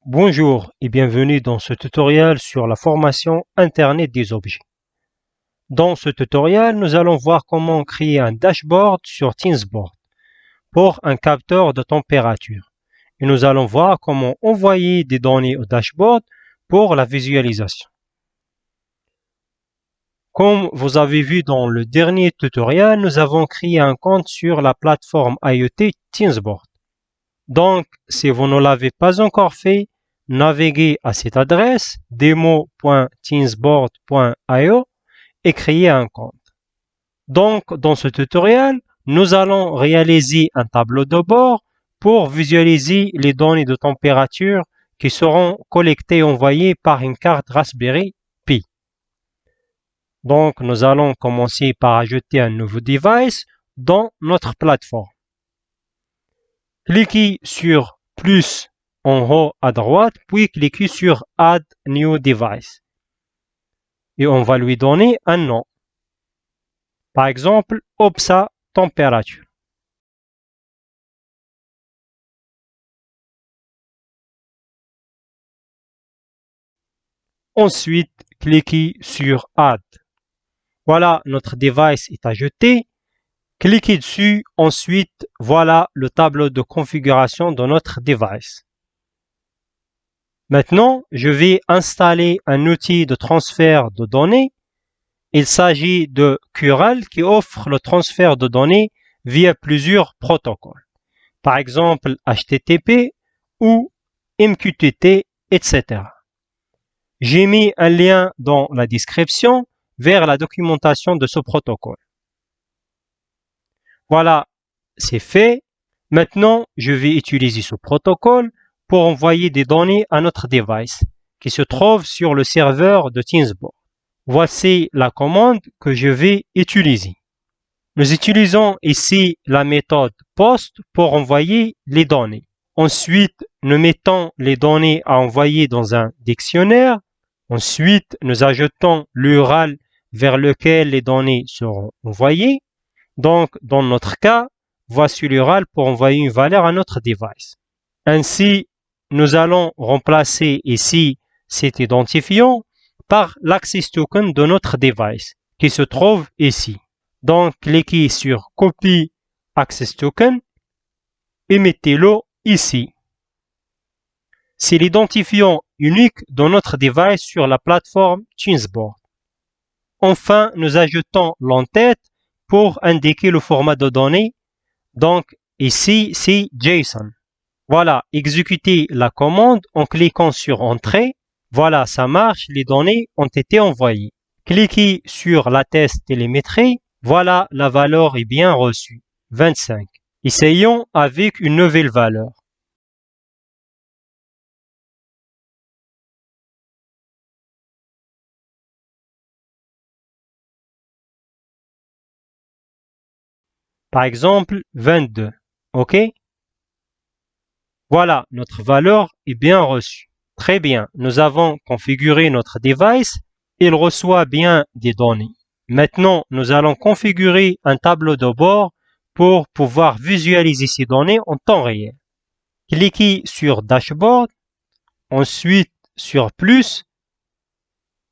Bonjour et bienvenue dans ce tutoriel sur la formation Internet des objets. Dans ce tutoriel, nous allons voir comment créer un dashboard sur TeamsBoard pour un capteur de température. Et nous allons voir comment envoyer des données au dashboard pour la visualisation. Comme vous avez vu dans le dernier tutoriel, nous avons créé un compte sur la plateforme IoT TeamsBoard. Donc, si vous ne l'avez pas encore fait, naviguez à cette adresse demo.teamsboard.io et créez un compte. Donc, dans ce tutoriel, nous allons réaliser un tableau de bord pour visualiser les données de température qui seront collectées et envoyées par une carte Raspberry Pi. Donc, nous allons commencer par ajouter un nouveau device dans notre plateforme. Cliquez sur plus en haut à droite, puis cliquez sur Add New Device. Et on va lui donner un nom. Par exemple, OPSA température. Ensuite, cliquez sur Add. Voilà, notre device est ajouté. Cliquez dessus. Ensuite, voilà le tableau de configuration de notre device. Maintenant, je vais installer un outil de transfert de données. Il s'agit de Curl qui offre le transfert de données via plusieurs protocoles. Par exemple, HTTP ou MQTT, etc. J'ai mis un lien dans la description vers la documentation de ce protocole. Voilà, c'est fait. Maintenant, je vais utiliser ce protocole pour envoyer des données à notre device qui se trouve sur le serveur de TeamsBoard. Voici la commande que je vais utiliser. Nous utilisons ici la méthode POST pour envoyer les données. Ensuite, nous mettons les données à envoyer dans un dictionnaire. Ensuite, nous ajoutons l'URL vers lequel les données seront envoyées. Donc, dans notre cas, voici l'URL pour envoyer une valeur à notre device. Ainsi, nous allons remplacer ici cet identifiant par l'access token de notre device qui se trouve ici. Donc, cliquez sur Copy Access Token et mettez-le ici. C'est l'identifiant unique de notre device sur la plateforme TeamsBoard. Enfin, nous ajoutons l'entête pour indiquer le format de données. Donc, ici, c'est JSON. Voilà, exécutez la commande en cliquant sur Entrée. Voilà, ça marche, les données ont été envoyées. Cliquez sur l'attest télémétrie. Voilà, la valeur est bien reçue, 25. Essayons avec une nouvelle valeur. Par exemple, 22. OK? Voilà, notre valeur est bien reçue. Très bien, nous avons configuré notre device. Il reçoit bien des données. Maintenant, nous allons configurer un tableau de bord pour pouvoir visualiser ces données en temps réel. Cliquez sur Dashboard, ensuite sur Plus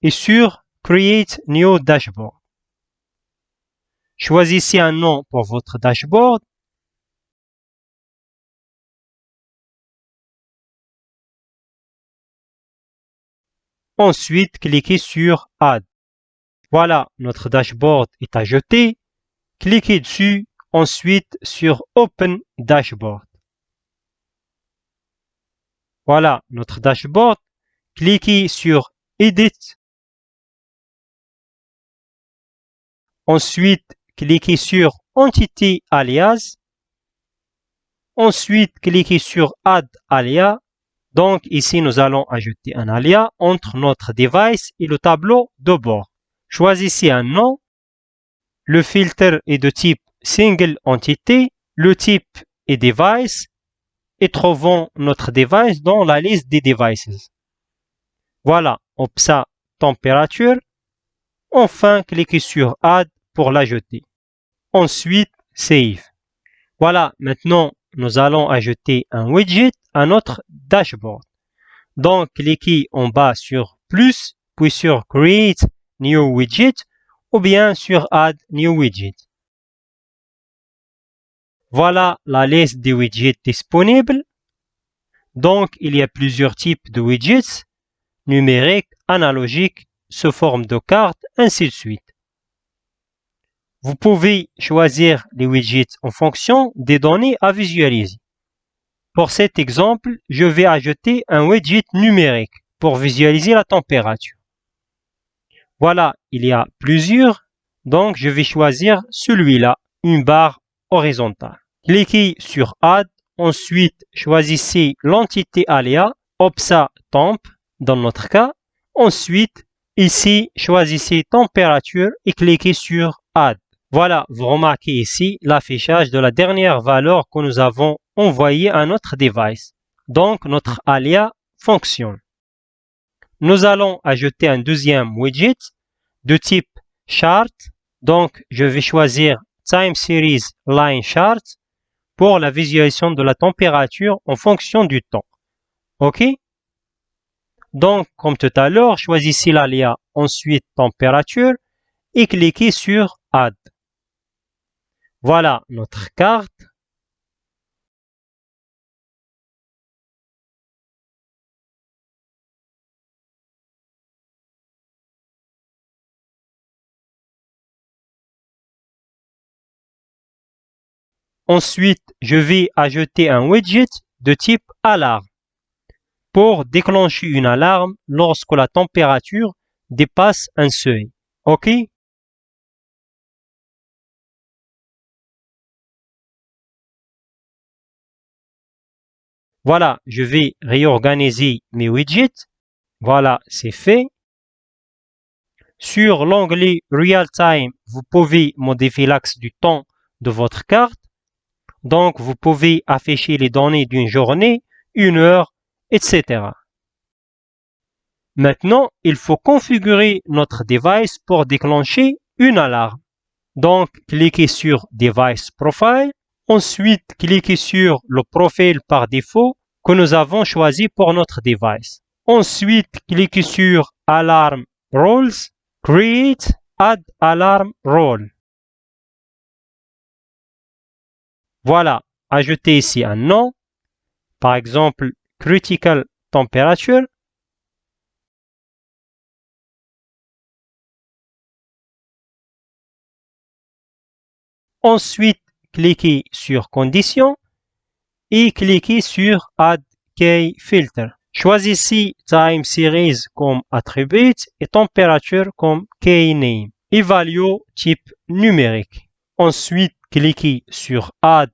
et sur Create New Dashboard. Choisissez un nom pour votre dashboard. Ensuite, cliquez sur Add. Voilà, notre dashboard est ajouté. Cliquez dessus, ensuite sur Open Dashboard. Voilà, notre dashboard. Cliquez sur Edit. Ensuite, cliquez sur Entity Alias. Ensuite, cliquez sur Add Alias. Donc, ici, nous allons ajouter un alias entre notre device et le tableau de bord. Choisissez un nom. Le filtre est de type Single Entity. Le type est Device. Et trouvons notre device dans la liste des devices. Voilà, OPSA température. Enfin, cliquez sur Add pour l'ajouter. Ensuite, Save. Voilà, maintenant, nous allons ajouter un widget à notre dashboard. Donc, cliquez en bas sur plus, puis sur Create New Widget ou bien sur Add New Widget. Voilà la liste des widgets disponibles. Donc, il y a plusieurs types de widgets, numériques, analogiques, sous forme de carte, ainsi de suite. Vous pouvez choisir les widgets en fonction des données à visualiser. Pour cet exemple, je vais ajouter un widget numérique pour visualiser la température. Voilà, il y a plusieurs, donc je vais choisir celui-là, une barre horizontale. Cliquez sur Add, ensuite choisissez l'entité aléa, OPSA Temp dans notre cas. Ensuite, ici, choisissez température et cliquez sur Add. Voilà, vous remarquez ici l'affichage de la dernière valeur que nous avons envoyée à notre device. Donc, notre aléa fonctionne. Nous allons ajouter un deuxième widget de type Chart. Donc, je vais choisir Time Series Line Chart pour la visualisation de la température en fonction du temps. OK? Donc, comme tout à l'heure, choisissez l'aléa, ensuite température et cliquez sur Add. Voilà notre carte. Ensuite, je vais ajouter un widget de type alarme pour déclencher une alarme lorsque la température dépasse un seuil. OK? Voilà, je vais réorganiser mes widgets. Voilà, c'est fait. Sur l'onglet Real Time, vous pouvez modifier l'axe du temps de votre carte. Donc, vous pouvez afficher les données d'une journée, une heure, etc. Maintenant, il faut configurer notre device pour déclencher une alarme. Donc, cliquez sur Device Profile. Ensuite, cliquez sur le profil par défaut que nous avons choisi pour notre device. Ensuite, cliquez sur Alarm Roles, Create, Add Alarm Role. Voilà, ajoutez ici un nom, par exemple Critical Temperature. Ensuite, cliquez sur Conditions et cliquez sur Add Key Filter. Choisissez Time Series comme attribut et Temperature comme Key Name et Value type numérique. Ensuite, cliquez sur Add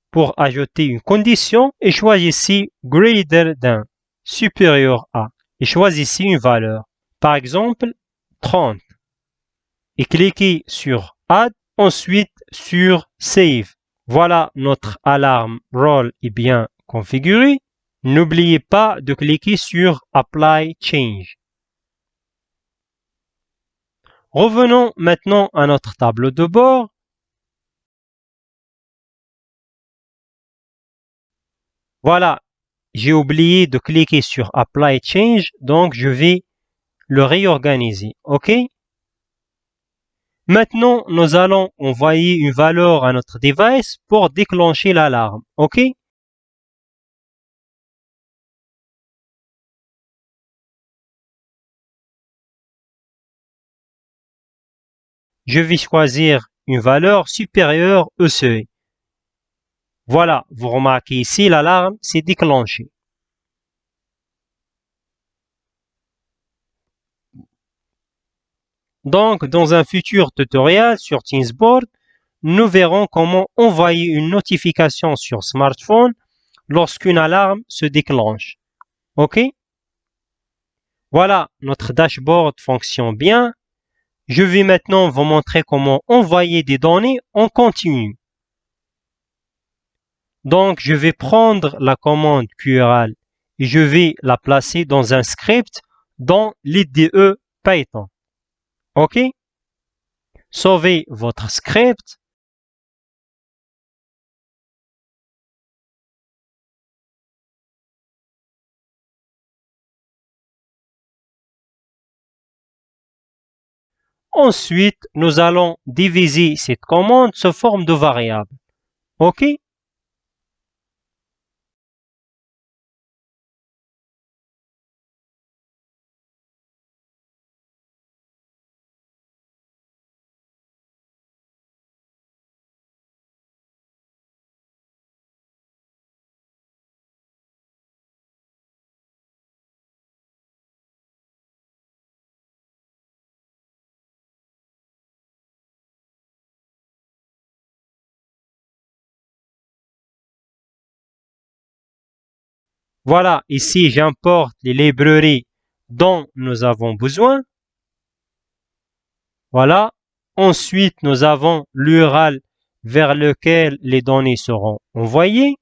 pour ajouter une condition et choisissez Greater than, supérieur à, et choisissez une valeur, par exemple 30. Et cliquez sur Add, ensuite sur Save. Voilà, notre alarme role est bien configurée. N'oubliez pas de cliquer sur Apply Change. Revenons maintenant à notre tableau de bord. Voilà, j'ai oublié de cliquer sur Apply Change, donc je vais le réorganiser. OK? Maintenant, nous allons envoyer une valeur à notre device pour déclencher l'alarme. OK? Je vais choisir une valeur supérieure au seuil. Voilà, vous remarquez ici, l'alarme s'est déclenchée. Donc, dans un futur tutoriel sur Teamsboard, nous verrons comment envoyer une notification sur smartphone lorsqu'une alarme se déclenche. OK? Voilà, notre dashboard fonctionne bien. Je vais maintenant vous montrer comment envoyer des données en continu. Donc, je vais prendre la commande QRL et je vais la placer dans un script dans l'IDE Python. OK? Sauvez votre script. Ensuite, nous allons diviser cette commande sous forme de variable. OK? Voilà, ici j'importe les librairies dont nous avons besoin. Voilà. Ensuite, nous avons l'URL vers lequel les données seront envoyées.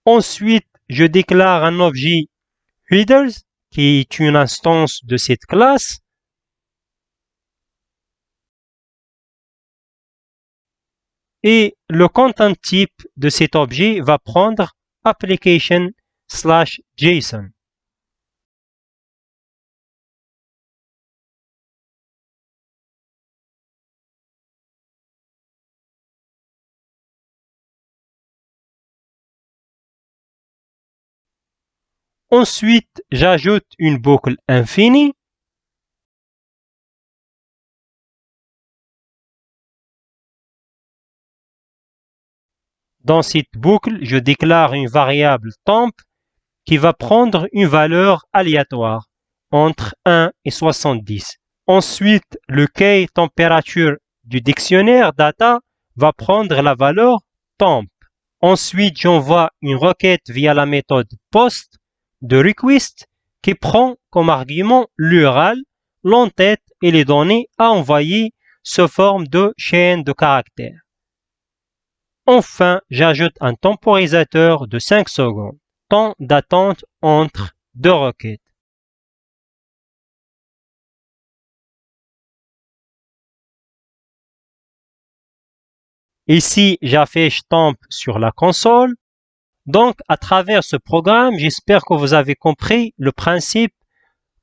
Ensuite, je déclare un objet readers qui est une instance de cette classe. Et le content type de cet objet va prendre application/JSON. Ensuite, j'ajoute une boucle infinie. Dans cette boucle, je déclare une variable temp qui va prendre une valeur aléatoire entre 1 et 70. Ensuite, le key température du dictionnaire data va prendre la valeur temp. Ensuite, j'envoie une requête via la méthode post de request qui prend comme argument l'URL, l'entête et les données à envoyer sous forme de chaîne de caractères. Enfin, j'ajoute un temporisateur de 5 secondes, temps d'attente entre deux requêtes. Ici, j'affiche temp sur la console. Donc, à travers ce programme, j'espère que vous avez compris le principe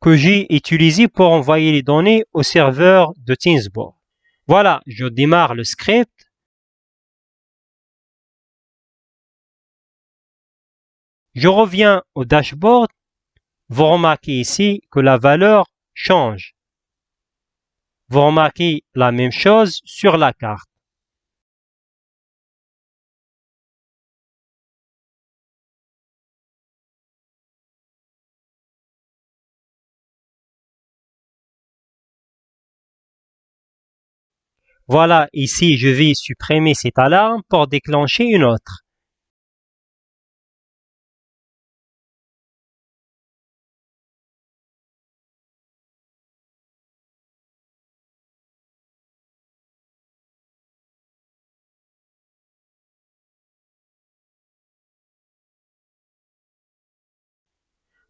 que j'ai utilisé pour envoyer les données au serveur de TeamSboard. Voilà, je démarre le script. Je reviens au dashboard. Vous remarquez ici que la valeur change. Vous remarquez la même chose sur la carte. Voilà, ici, je vais supprimer cette alarme pour déclencher une autre.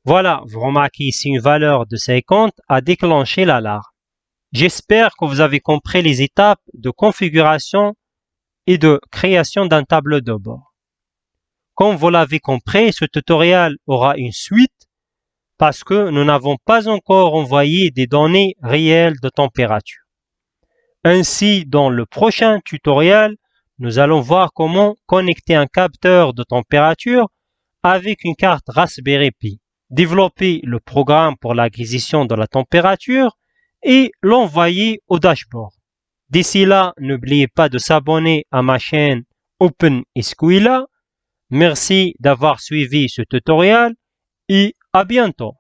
Voilà, vous remarquez ici une valeur de 50 à déclencher l'alarme. J'espère que vous avez compris les étapes de configuration et de création d'un tableau de bord. Comme vous l'avez compris, ce tutoriel aura une suite parce que nous n'avons pas encore envoyé des données réelles de température. Ainsi, dans le prochain tutoriel, nous allons voir comment connecter un capteur de température avec une carte Raspberry Pi, développer le programme pour l'acquisition de la température et l'envoyer au dashboard. D'ici là, n'oubliez pas de s'abonner à ma chaîne Open Escuela. Merci d'avoir suivi ce tutoriel et à bientôt.